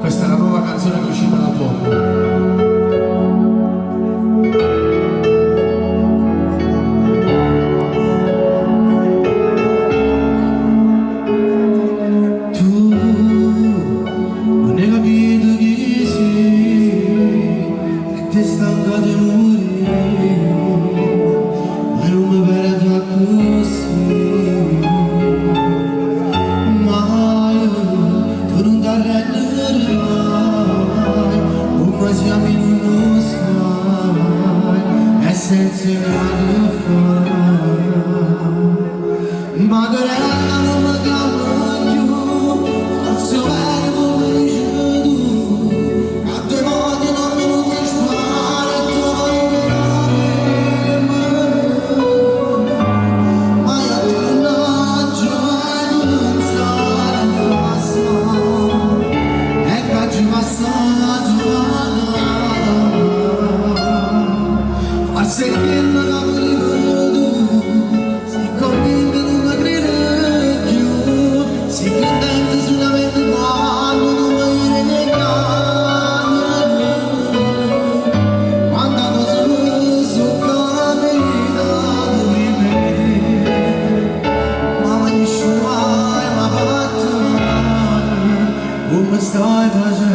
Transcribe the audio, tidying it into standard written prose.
Questa è la nuova canzone che è uscita da poco. Stanca di morire, ma non mi vedo così. Mai, tu non ti arrendere mai, come siamo in uno sky, e senza niente fare. Magarella non mi chiama più, forse verbo mi dice tu, a te volte non mi non si spara. Se che non avevo tu, si convinto non credere più, si contenta solamente quando non mi regali. Quando non sono capitato di vedere, ma nessuno mai mi ha fatto male, come stai facendo?